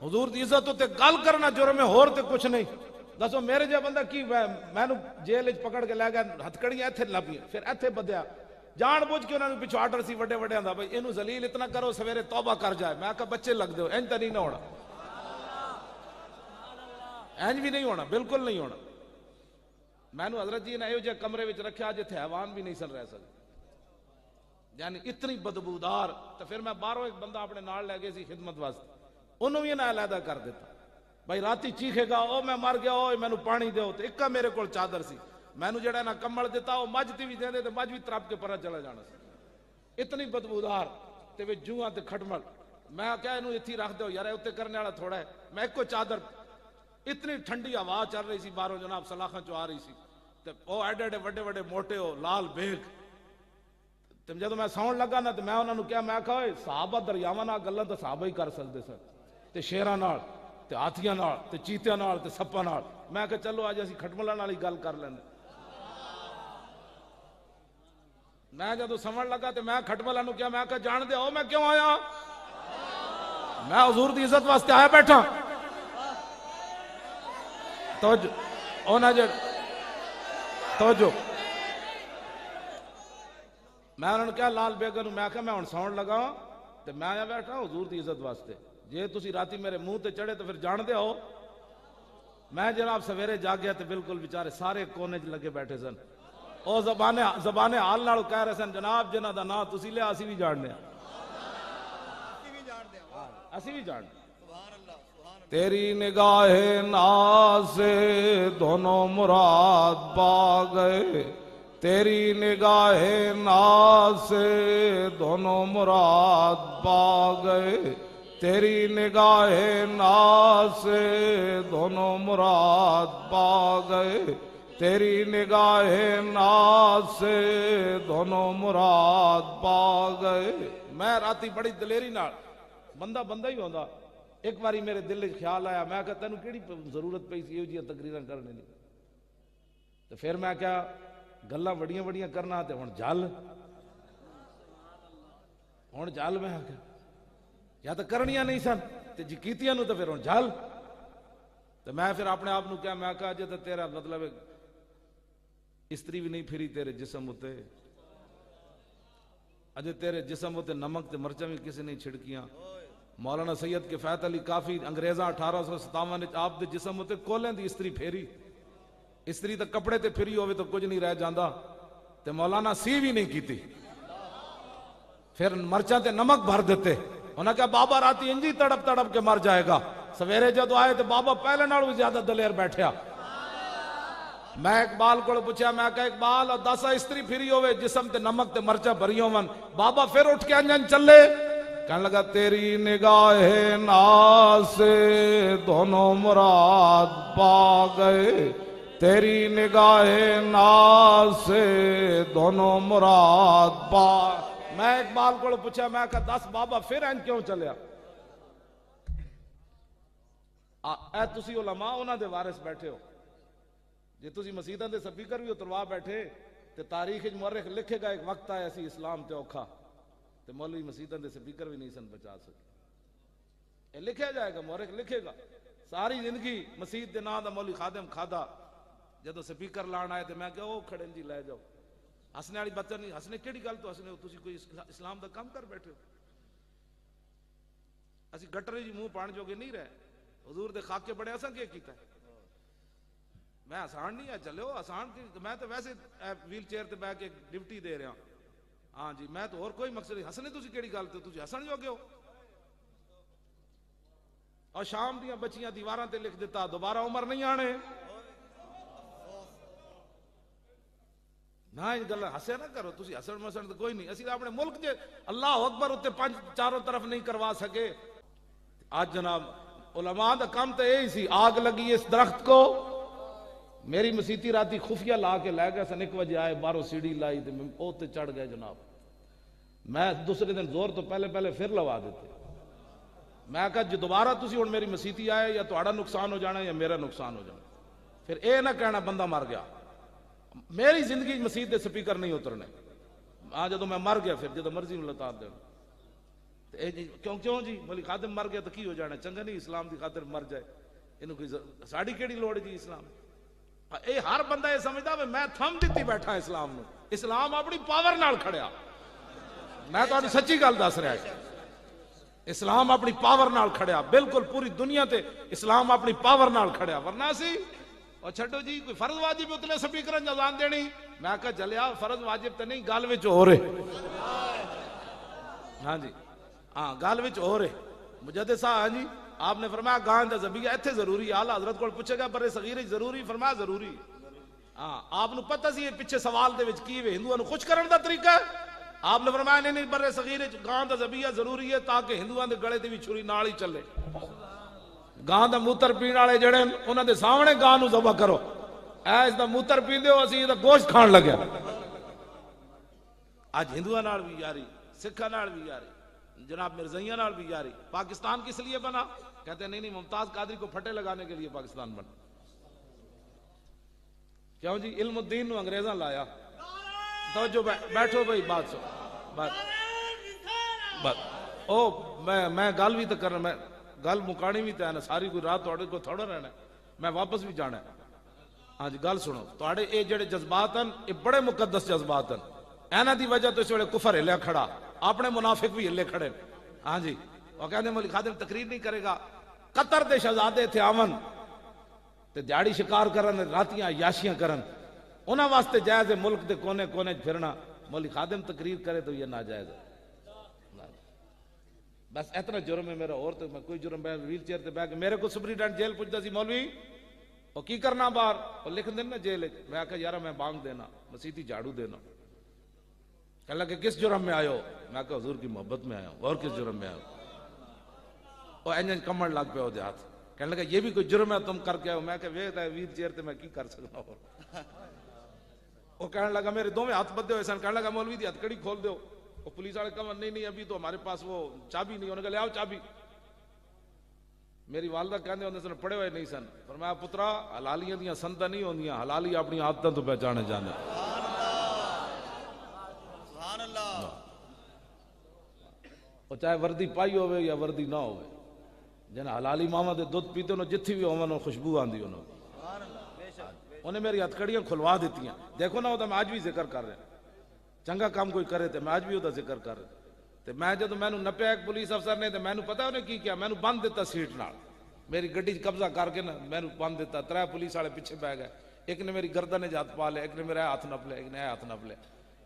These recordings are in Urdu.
حضور دی عزت تے گل کرنا جرم ہے، ہور تے کچھ نہیں. دسو میرے جا بندہ کی مینوں جیل وچ پکڑ کے لے گیا، ہتھکڑیاں ایتھے لبیاں، پھر ایتھے بدیا جان بوجھ کے انہوں نے پچھو آرڈر سی وڈے وڈیاں دا، بھائی اینوں ذلیل اتنا کرو سویرے توبہ کر جائے. میں کہا بچے لگ دو، انج تے نہیں نہ ہونا، انج بھی نہیں ہونا، بالکل نہیں ہونا. مینوں حضرت جی نے ایہو جہے کمرے وچ رکھیا جتھے حیوان بھی نہیں سن رہ سکتے، یعنی اتنی بدبودار. تو پھر میں باہروں ایک بندہ اپنے نال لے گئے سی خدمت واسطے، انہوں بھی انہیں علیحدہ کر دیتا. بھائی راتی چیخے گا او میں مر گیا، او مینوں پانی دیو. تو اکا میرے کول چادر سی، مینوں جڑا نا کمبل دیتا وہ مجھ تی بھی دے دے تے مجھ بھی ترپ کے پرا چلا جانا سی. اتنی بدبودار تے وچ جوہاں تے کھٹمل. میں کہا اینوں ایتھی رکھ دیو یار، اوتے کرنے والا تھوڑا ہے. میں ایک کو چادر، اتنی ٹھنڈی ہوا چل رہی سی باہروں جناب، سلاخاں چوں آ رہی سی، تے او ایڈے ایڈے وڈے وڈے موٹے ہو لال بیگ. تے جدوں میں ساؤن لگا نا تے میں انہاں نوں کہا، میں کہا اوئے صحابہ دریاواں نال گلاں تے صحابہ ہی کر سکدے سن، تے شیراں نال تے ہاتھیاں نال تے چیتیاں نال تے سپاں نال. میں کہا چلو اج اسی کھٹملاں نال ہی گل کر لیندے. میں جدوں سمجھ لگا تے میں کھٹملاں نوں کہا، میں کہا جان دے او میں کیوں آیا؟ میں حضور دی عزت واسطے آیا بیٹھا. توجہ اونا جڑ توجہ. میں انہوں نے کہا لال بیگم نوں، میں کہا میں ہن ساؤن لگا تے میں آیا بیٹھا حضور دی عزت واسطے. جے تسی راتی میرے منہ تے چڑھے تو پھر جان دے ہو. میں جناب سویرے جاگیا تے بالکل بیچارے سارے کونے چ لگے بیٹھے سن. او زبان حال نال کہہ رہے سن، جناب جنہاں دا نام تسی لیا اسی بھی جاننے ہیں، اسی بھی جاننے. تیری نگاہ ناز سے دونوں مراد پا گئے، تیری نگاہ ناز سے دونوں مراد پا گئے، تیری نگاہ ناز سے دونوں مراد پا گئے، تیری نگاہ ناز سے دونوں مراد پا گئے. میں راتی بڑی دلیری نال، بندہ بندہ ہی ہوندا، ایک باری میرے دل وچ خیال آیا، میں کہا تینوں کیڑی ضرورت پئی سی ایہو جیاں تقریراں کرنے دی؟ تو پھر میں کہا گلاں وڈیاں وڈیاں کرنا تے ہن جل میں کہا یا تو کرنیاں نہیں سن تے جی کیتیاں نوں تے پھر ہن جل. تو میں پھر اپنے آپ نوں کہا، میں کہا جے تے تیرا مطلب استری بھی نہیں پھری تیرے جسم اتے، اجے تیرے جسم اتے نمک تے مرچاں بھی کسی نہیں چھڑکیاں. مولانا سید کفایت علی کافی انگریزاں 1857 آپ دے جسم اتے کولیں دی استری پھیری. استری تے کپڑے تے پھری ہوئے تو کچھ نہیں رہ جاندا، تے مولانا سی بھی نہیں کیتی. پھر مرچاں تے نمک بھر دیتے. انہاں کہا بابا راتی انجی تڑپ تڑپ کے مر جائے گا. سویرے جدو آئے تو بابا پہلے نال بھی زیادہ دلیر بیٹھیا. میں اقبال کو پوچھا، میں کہا اقبال دسا استری پھری ہوئے جسم تے نمک تے مرچا بھری ہون، بابا پھر اٹھ کے انجن چلے. کہنے لگا تیری نگاہ ناز سے دونوں مراد پا گئے، تیری نگاہ ناز سے دونوں مراد پا. میں اقبال کو پوچھا، میں کہا دس بابا پھر انج کیوں چلیا؟ اے تسی علماء انہاں دے وارث بیٹھے ہو، جے تسی مسیداں دے سپیکر بھی اتروا بیٹھے تے تاریخ مورخ لکھے گا ایک وقت آیا سی اسلام تے اوکھا تے مولوی مسیداں دے سپیکر بھی نہیں سن بچا سکے. اے لکھیا جائے گا، مورخ لکھے گا. ساری زندگی مسید دے نام دا مولوی خادم کھادا، جدو سپیکر لان آئے تے میں کہ او کھڑے جی لے جاؤ. ہسنے والی بات نہیں، ہسنے کیڑی گل تو ہسنے ہو، تسی کوئی اسلام دا کام کر بیٹھے ہو. اسی گٹرے جی منہ پان جوگے نہیں رہے. حضور دے خاکے بڑے اساں کی کیتا ہے؟ میں آسان نہیں ہے چلے ہو آسان کی، میں تو ویسے ویل چیئر تے بیٹھ کے ڈیوٹی دے رہا ہاں جی. میں تو اور کوئی مقصد نہیں. ہسنے تسی کیڑی گل تے تسی ہسن جوگے ہو. اور شام دیاں بچیاں دیواراں تے لکھ دیتا دوبارہ عمر نہیں آنے. نہ یہ گل ہسے نہ کرو تسی، ہسن مسن تو کوئی نہیں. اسی اپنے ملک جے اللہ اکبر اتنے پانچ چاروں طرف نہیں کروا سکے. آج جناب علماء دا کام تو یہی سی، آگ لگی اس درخت کو. میری مسیتی راتی خفیہ لا کے لے گئے سن، 1 بجے آئے باہروں سیڑھی لائی تے اوتے چڑھ گئے جناب. میں دوسرے دن زور تو پہلے پھر لوا دیتے. میں کہا جی دوبارہ تسی ہن میری مسیتی آئے یا تہاڈا نقصان ہو جانا یا میرا نقصان ہو جانا. پھر اے نہ کہنا بندہ مر گیا. میری زندگی مسیت دے سپیکر نہیں اترنے. جدو میں مر گیا پھر جدو مرضی میں لتا دینا. کیوں جی مولی خادم مر گیا تو کی ہو جانا چنگا نہیں اسلام دی خاطر مر جائے انہوں کوئی ساڑی کیڑی لوڑ جی اسلام اے ہر بندہ یہ سمجھدا میں تھم دیتی بیٹھا اسلام نو اسلام اپنی پاور نال کھڑیا میں تو سچی گل دس رہا ہے اسلام اپنی پاور نال کھڑیا بالکل پوری دنیا تے اسلام اپنی پاور نال کھڑیا ورنہ سی اور چھڈو جی کوئی فرض واجب اتنے سپیکرن جزان دینی میں کہا جلیا فرض واجب تے نہیں گل وچ ہو رہے ہاں جی ہاں گل وچ ہو رہے مجدد صاحب ہاں جی آپ نے فرمایا گان دا ذبیحہ ایتھے ضروری اعلی حضرت کو پوچھے گا برے صغیر ضروری فرمایا ضروری ہاں آپ نو پتہ سی پیچھے سوال دے وچ کی وے ہندوؤں نو خوش کرن دا طریقہ ہے آپ نے فرمایا نہیں برے صغیر گان دا ذبیحہ ضروری ہے تاکہ ہندوؤں دے گلے تے بھی چھری نال ہی چلے گان دا موتر پین والے جڑے انہاں دے سامنے گان نو ذبح کرو اس دا موتر پیندے ہو اسی دا گوشت کھان لگیا اج ہندوؤں نال بھی یاری سکھاں نال بھی یاری جناب مرزائیاں نال بھی یاری پاکستان کس لیے بنا کہتے ہیں نہیں ممتاز قادری کو پھٹے لگانے کے لیے پاکستان بنا کیوں جی علم الدین نو انگریزاں لایا توجہ بیٹھو بھائی بات سو بات او میں گل بھی تو کرنا میں گل مکانی بھی تے نا ساری کوئی رات تھوڑے کو تھوڑا رہنا میں واپس بھی جانا ہے ہاں جی گل سنو تھوڑے اے جڑے جذبات ہیں یہ بڑے مقدس جذبات ہیں اینا دی وجہ تو اس ویلے کفر ہلیا کھڑا اپنے منافق بھی ہلے کھڑے ہاں جی وہ کہتے ہیں مولی خادم تقریر نہیں کرے گا قطر دے شہزادے تھے آمن تے دیاڑی شکار کرن راتیاں عیاشیاں کرن انہاں واسطے جائز ہے ملک دے کونے کونے پھرنا مولی خادم تقریر کرے تو یہ ناجائز ہے بس اتنا جرم ہے میرا اور تو میں کوئی جرم ویل چیئر تے بیٹھ کے میرے کو سپرنٹینڈنٹ جیل پوچھتا سی مولوی وہ کی کرنا باہر وہ لکھ دینا جیل میں کہا یار میں بانگ دینا مسیتی جھاڑو دینا کہنے لگا کہ کس جرم میں آئے ہو میں کہا حضور کی محبت میں آیا ہوں اور کس جرم میں آئے ہو وہ اینجن کمڑ لگ پہ ہو دے ہاتھ کہنے لگا یہ بھی کوئی جرم ہے تم کر کے آئے ہو میں کہا ویل چیئر تے میں کی کر سکتا ہوں وہ کہنے لگا میرے دو میں ہاتھ بدے ہوئے سن کہنے لگا مولوی دی ہتھ کڑی کھول دو وہ پولیس والے کہا نہیں ابھی تو ہمارے پاس وہ چابی نہیں انہوں نے کہا لے آؤ چابی میری والدہ کہنے ہوندے سن پڑے ہوئے نہیں سن فرمایا پترا حلالیاں دیاں سنتاں نہیں ہوندیاں حلالی اپنی عادتاں تو پہچانے جانے سبحان اللہ وہ چاہے وردی پائی ہوئے یا وردی نہ ہوئے جنہیں حلالی ماما دے دودھ پیتے انہوں جتھی بھی ہوئے خوشبو آندی انہیں میری ہتھکڑیاں کھلوا دیتی ہیں دیکھو نا وہ تو میں آج بھی ذکر کر رہے ہیں چنگا کام کوئی کرے تے میں آج بھی وہ ذکر کر رہے تے میں جدو میں نپیا ایک پولیس افسر نے تے میں پتا انہیں کی کیا میں بند دیتا سیٹ نال میری گڈی قبضہ کر کے نا میں بند دیتا ترے پولیس والے پیچھے بہ گئے ایک نے میری گردن ہاتھ پا لیا ایک نے میرا ہاتھ نپ لیا ایک نے ہاتھ نپ لیا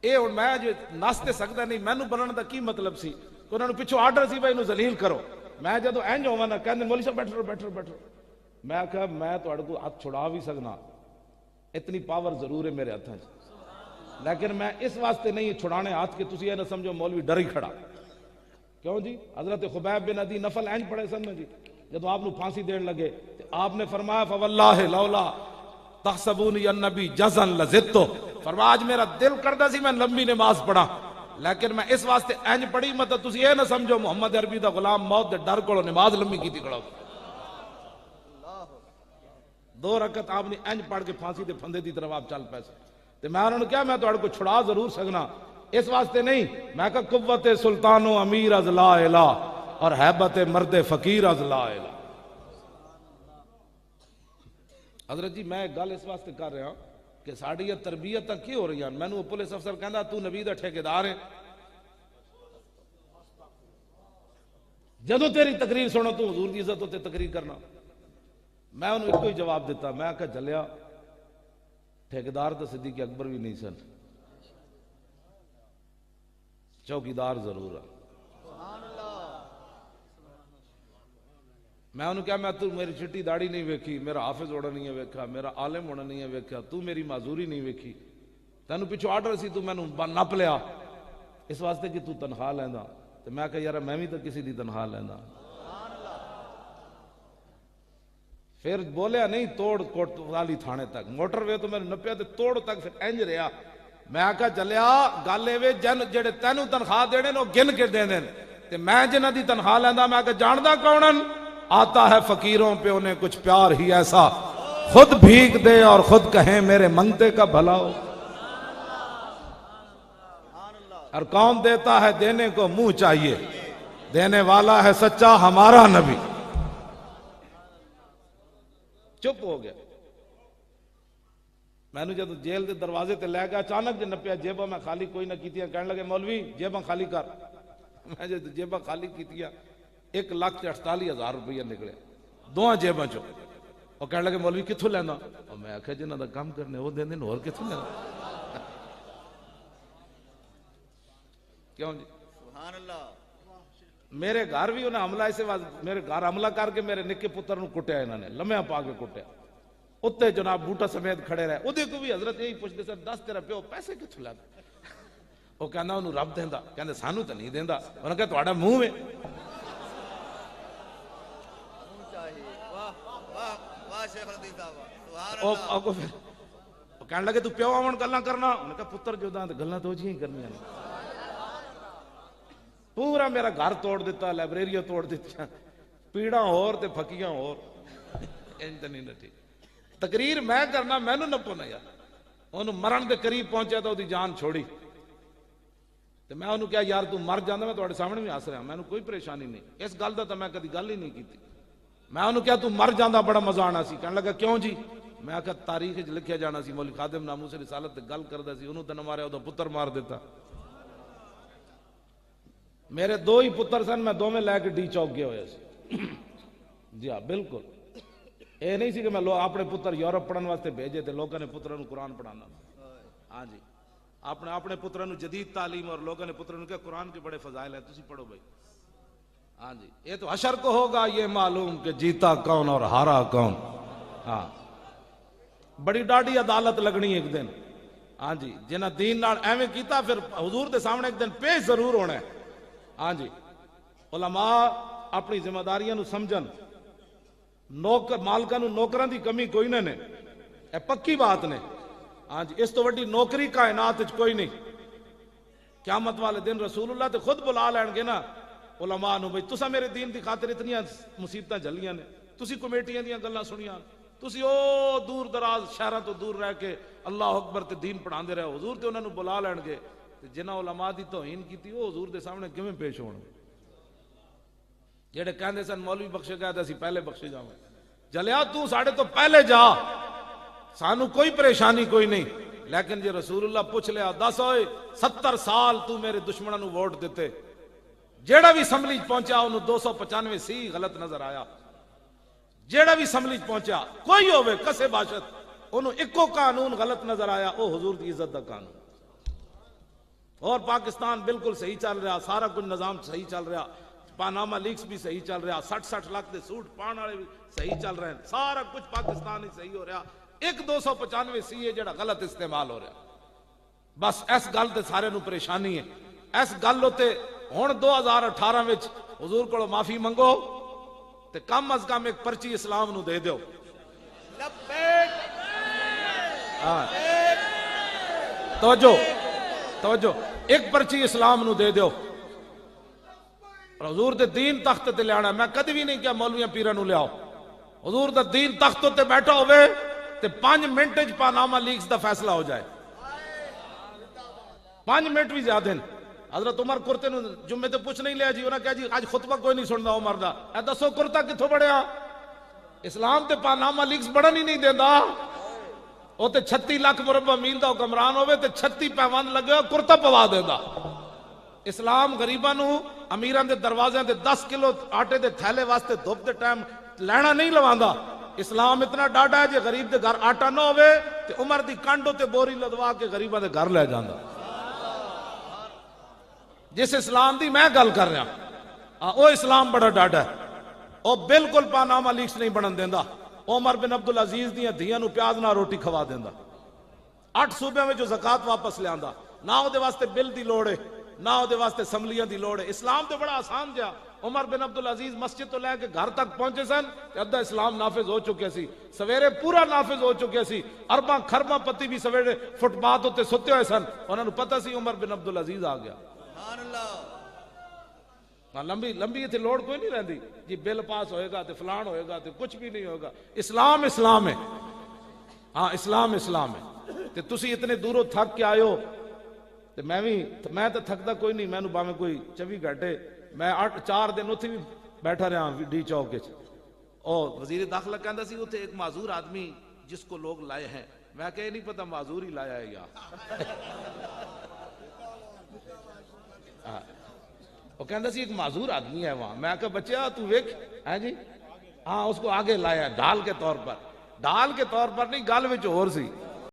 اے ہوں میں جو نس تے سکتا نہیں مینوں بننے دا کی مطلب سی کہ انہوں نے پچھو آرڈر سی بھائی انہوں ذلیل کرو میں جدو اینج ہوا نا کہنے مولوی صاحب بیٹھو میں کہا میں تہاڈے کو ہاتھ چھڑا بھی سکنا اتنی پاور ضرور ہے میرے ہاتھاں لیکن میں اس واسطے نہیں چھڑانے ہاتھ کے تسی یہ نہ سمجھو مولوی ڈر ہی کھڑا کیوں جی حضرت خبیب بن عدی نفل اینج پڑے سن جی جدو آپ نو پھانسی دین لگے آپ نے فرمایا فواللہ لولا تحسبونی النبی جزن لزدتو فرمایا آج میرا دل کردہ سی میں لمبی نماز پڑھا لیکن میں اس واسطے اینج پڑھی مطلب تسی یہ نہ سمجھو محمد عربی دا غلام موت دے ڈر کو نماز لمبی کی تھی کڑا 2 رکعت آپ نے اینج پڑھ کے پھانسی دے پھندے دی طرف آپ چل پیسے تو میں انہوں نے کیا میں تو کو چھڑا ضرور سکنا اس واسطے نہیں میں کہا قوت سلطان و امیر از لا الہ اور حیبت مرد فقیر از لا الہ حضرت جی میں گل اس واسطے کر رہا ہوں کہ ساڑی یہ تربیت کی ہو رہی ہیں میں نے پولیس افسر کہندا تو نبی دا ٹھیکیدار ہے جدو تیری تقریر سنو تو حضور دی عزت ہوتے تقریر کرنا میں انہوں ایک کوئی جواب دیتا میں کہا جلیا ٹھیکیدار تو صدیق اکبر بھی نہیں سن چوکیدار ضرور ہے میں انہوں کہا میں تو میری چٹی داڑھی نہیں ویکھی میرا حافظ ہونا نہیں ہے ویکھا میرا عالم ہونا نہیں ہے ویکھا تو میری معذوری نہیں ویکھی تینوں پچھو آرڈر سی تو میں نپ لیا اس واسطے کہ تو تنخواہ لینا تو میں کہا یار میں بھی تو کسی دی تنخواہ لینا پھر بولیا نہیں توڑ کوٹ والی تھانے تک موٹر وے تو میں نے نپیا تو توڑ تک پھر انج رہا میں آکھا چلیا گالے وے جن جڑے تینوں تنخواہ دینے نو گن کے دے دیں تے میں جنہ دی تنخواہ لیندا میں آکھا جاندہ کونن آتا ہے فقیروں پہ انہیں کچھ پیار ہی ایسا خود بھیگ دے اور خود کہیں میرے منگتے کا بھلا ہو اور کون دیتا ہے دینے کو منہ چاہیے دینے والا ہے سچا ہمارا نبی. چپ ہو گیا. میں نے جب جیل دے دروازے تے لے گیا اچانک جب نپیا جیباں میں خالی کوئی نہ کیتیاں کہنے لگے مولوی جیباں خالی کر. میں جب جیباں خالی کیتیاں 1,48,000 روپیہ نکلے دواں جیباں چو. اور کہنے لگے مولوی کتھوں لینا؟ اور میں آخیا جنہاں دا کام کرنے وہ دین اور کتھوں لینا. کیوں جی سبحان اللہ. میرے گھر بھی انہیں حملہ ایسے میرے گھر حملہ کر کے میرے نکے پتر نو کٹیا انہوں نے لمحہ پا کے کٹیا. اتنے جناب بوٹا سمیت کھڑے رہے. وہ کو بھی حضرت یہی پوچھتے سر 10 تیرا پیو پیسے کتوں لینا؟ وہ کہنا انہوں رب دیندا. کہندے سانو تو نہیں دیندا. انہوں نے کہا تہاڈا منہ ہے. کہنے لگے تو پیو آمن گلاں کرنا. انہوں نے کہا پتر جو داں گلاں تو جی کرنی. پورا میرا گھر توڑ دیتا, لائبریریاں توڑ دیتا, پیڑاں اور تے پھکیاں اور. نہیں نٹھی تقریر میں کرنا میں نہ پونا یار. انہوں مرن دے قریب پہنچا تو دی جان چھوڑی. تو میں انہوں کہا یار تو مر جانا میں تواڈے سامنے بھی ہس رہا میں کوئی پریشانی نہیں. اس گل دا تو میں کدی گل ہی نہیں کیتی. میں انہوں کہا تو مر جانا بڑا مزہ آنا سی. کہنے لگا کیوں جی؟ میں کہا تاریخ لکھیا جانا سی مولوی خادم ناموس رسالت تے گل کردا سی انہوں تے نہ ماریا او پتر مار دیتا. میرے 2 ہی پتر سن میں 2 میں لے کے ڈی چوک گئے ہوئے سی. جی ہاں بالکل. اے نہیں سی کہ میں اپنے پتر یورپ پڑھن واسطے بھیجے تھے لوگوں نے پتروں قرآن پڑھانا. ہاں جی اپنے پتروں جدید تعلیم اور لوگوں نے پتروں کہ قرآن کے بڑے فضائل ہیں تسی پڑھو بھائی. ہاں جی یہ تو حشر کو ہوگا یہ معلوم کہ جیتا کون اور ہارا کون. ہاں بڑی ڈاڑی عدالت لگنی ایک دن. ہاں جی جنہ دین نال ایویں کیتا پھر حضور دے سامنے ایک دن پیش ضرور ہونا ہے. ہاں جی علماء اپنی ذمہ داریاں نو سمجھن. مالکاں نو نوکراں دی کمی کوئی نہ نے اے پکی بات نے. ہاں جی اس تو وڈی نوکری کائنات وچ کوئی نہیں. قیامت والے دن رسول اللہ تے خود بلا لین گے نا علماء نو بھئی تساں میرے دین دی خاطر اتنیاں مصیبتاں جھلیاں نے تسی کمیٹیاں دیاں گلاں سنیاں تسی او دور دراز شہراں تو دور رہ کے اللہ اکبر تے دین پڑھاندے رہے. حضور تے انہاں نو بلا لین گے تے جنہاں علماء دی توہین کیتی او حضور دے سامنے کیویں پیش ہون؟ جڑے کہندے سن مولوی بخشے گئے تے اسی پہلے بخشے جاواں. جلیا تو ساڈے تو پہلے جا سانو کوئی پریشانی کوئی نہیں. لیکن جی رسول اللہ پوچھ لیا 10 ہوئے 70 سال تو میرے دشمنوں نو ووٹ دیتے جیڑا بھی اسمبلی پہنچا انہوں 295 سی غلط نظر آیا. جیڑا بھی اسمبلی پہنچا کوئی ہوئے کسے باشد انہوں ایکو قانون غلط نظر آیا او حضور دی عزت دا قانون. اور پاکستان بالکل صحیح چل رہا سارا کچھ نظام صحیح چل رہا. پاناما لیکس بھی صحیح چل رہا 60 لاکھ دے سوٹ پان والے بھی صحیح چل رہے ہیں. سارا کچھ پاکستان ہی صحیح ہو رہا. ایک 295 سی ہے جڑا غلط استعمال ہو رہا. بس اس گل تے سارے نو پریشانی ہے. اس گل ہوتے ہن 2018 وچ حضور کو معافی منگو تے کم از کم ایک پرچی اسلام نو دے دیو. توجہ ایک پرچی اسلام نو دے دیو. حضور دے دین تخت تے لیانا. میں کدی بھی نہیں کیا مولویاں پیراں نو لیاؤ. حضور دا دین تخت تے بیٹھا ہوئے تے 5 منٹ وچ پاناما لیکس دا فیصلہ ہو جائے. 5 منٹ بھی زیادہ ہیں. حضرت عمر کرتے نو جمعے تے پوچھ نہیں لیا جی انہاں کہا جی آج خطبہ کوئی نہیں سندا عمر دا. اے دسو کرتا کتھوں بڑھیا؟ اسلام تے پاناما لیکس بڑھن ہی نہیں دیندا. او تے 36 لاکھ مربع میل دا حکمران ہوئے تے 36 پیوند لگے ہو کرتا پوا دیندا. اسلام غریباں نو امیراں دے دروازے تے 10 کلو آٹے دے تھیلے واسطے دھوپ دے ٹائم لینا نہیں لواندا. اسلام اتنا ڈاڈا ہے جے غریب دے گھر آٹا نہ ہوئے تے عمر دی کانڈو تے بوری لدوا کے غریباں دے گھر لے جاندا. جس اسلام دی میں گل کر رہا او اسلام بڑا ڈاڈا ہے. او بالکل پاناما لیکس نہیں بنن دیندا. عمر بن عبدالعزیز دیاں دھیاں نو پیاز نہ روٹی کھوا دیندا. 8 صوبے میں جو زکات واپس لے آندا نہ او دے واسطے بل دی لوڑ ہے نہ او دے واسطے اسمبلیاں دی لوڑ ہے. اسلام تے بڑا آسان جا. عمر بن عبدالعزیز مسجد تو لے کے گھر تک پہنچے سن تے ادھا اسلام نافذ ہو چکے سی. سویرے پورا نافذ ہو چکے سی. ارباں خرباں پتی بھی سویرے فٹ پاتھ ہوتے ستے ہوئے سن. انہاں نو پتہ سی عمر بن عبدالعزیز آ گیا. لمبی اتنے لوڑ کوئی نہیں رہتی جی بل پاس ہوئے گا تے فلان ہوئے گا تے کچھ بھی نہیں ہوگا. اسلام اسلام ہے. ہاں اسلام اسلام ہے. تے تسی اتنے دوروں تھک کے آئے ہو تے میں تے تھکدا کوئی نہیں. میں نو باویں کوئی 24 گھنٹے میں 4 دن اتنے بھی بیٹھا رہا ڈی چوک کے وزیر داخلہ کہندا سی اتنے ایک معذور آدمی جس کو لوگ لائے ہیں، میں کہ نہیں پتا معذور ہی لایا ہے یا وہ کہندا سی ایک معذور آدمی ہے وہاں، میں کہا بچہ تو ویکھ ہے جی ہاں اس کو آگے لایا ڈھال کے طور پر نہیں گل وچ اور سی